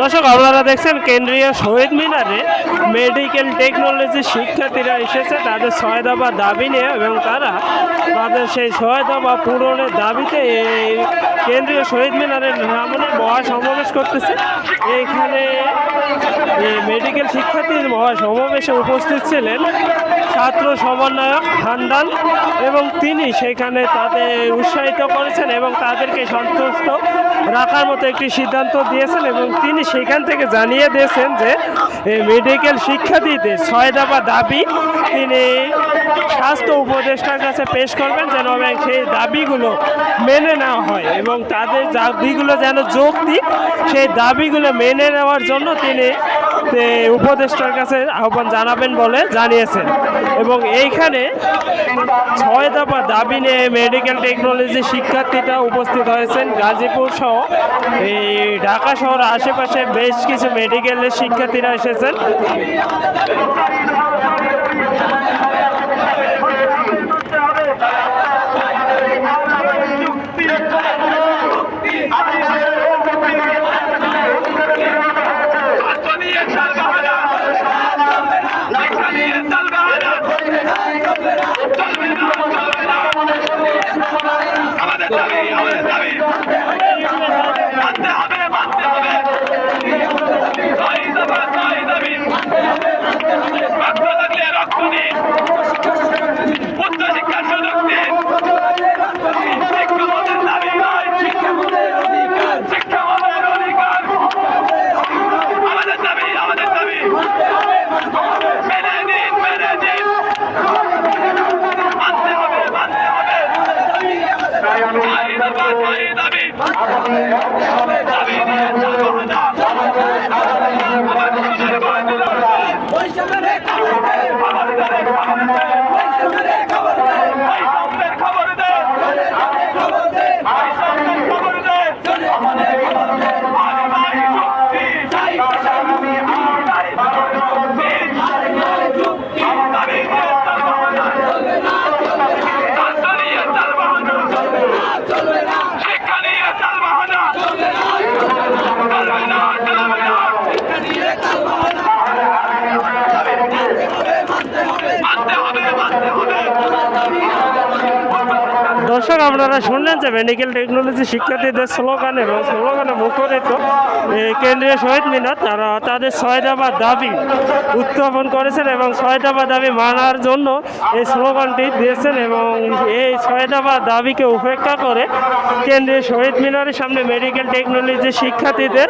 দর্শক, আপনারা দেখছেন কেন্দ্রীয় শহীদ মিনারে মেডিকেল টেকনোলজি শিক্ষার্থীরা এসেছে তাদের 6 দফা দাবি নিয়ে, এবং তারা তাদের সেই 6 দফা পূরণের দাবিতে এই কেন্দ্রীয় শহীদ মিনারের সামনে মহাসমাবেশ করতেছে। এইখানে মেডিকেল শিক্ষার্থীর মহাসমাবেশে উপস্থিত ছিলেন ছাত্র সমন্বয়ক হান্ডান, এবং তিনি সেখানে তাদের উৎসাহিত করেছেন এবং তাদেরকে সন্তুষ্ট রাখার মতো একটি সিদ্ধান্ত দিয়েছেন, এবং তিনি সেখান থেকে জানিয়ে দিয়েছেন যে মেডিকেল শিক্ষার্থীদের 6 দফা দাবি তিনি স্বাস্থ্য উপদেষ্টার কাছে পেশ করবেন যেন সেই দাবিগুলো মেনে নেওয়া হয়, এবং তাদের দাবিগুলো যেন যৌক্তিক সেই দাবিগুলো মেনে নেওয়ার জন্য তিনি উপদেষ্টার কাছে আহ্বান জানাবেন বলে জানিয়েছেন। এবং এইখানে 6 দফা দাবি নিয়ে মেডিকেল টেকনোলজি শিক্ষার্থীরা উপস্থিত হয়েছেন। গাজীপুর সহ এই ঢাকা শহর আশেপাশে বেশ কিছু মেডিকেলের শিক্ষার্থীরা এসেছেন। দর্শক, আপনারা শুনলেন যে মেডিকেল টেকনোলজি শিক্ষার্থীদের স্লোগানে মুখরিত কেন্দ্রীয় শহীদ মিনার তারা তাদের 6 দফা দাবি উত্থাপন করেছেন, এবং 6 দফা দাবি মানার জন্য এই স্লোগানটি দিয়েছেন। এবং এই 6 দফা দাবিকে উপেক্ষা করে কেন্দ্রীয় শহীদ মিনারের সামনে মেডিকেল টেকনোলজি শিক্ষার্থীদের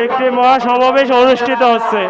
একটি মহাসমাবেশ অনুষ্ঠিত হচ্ছে।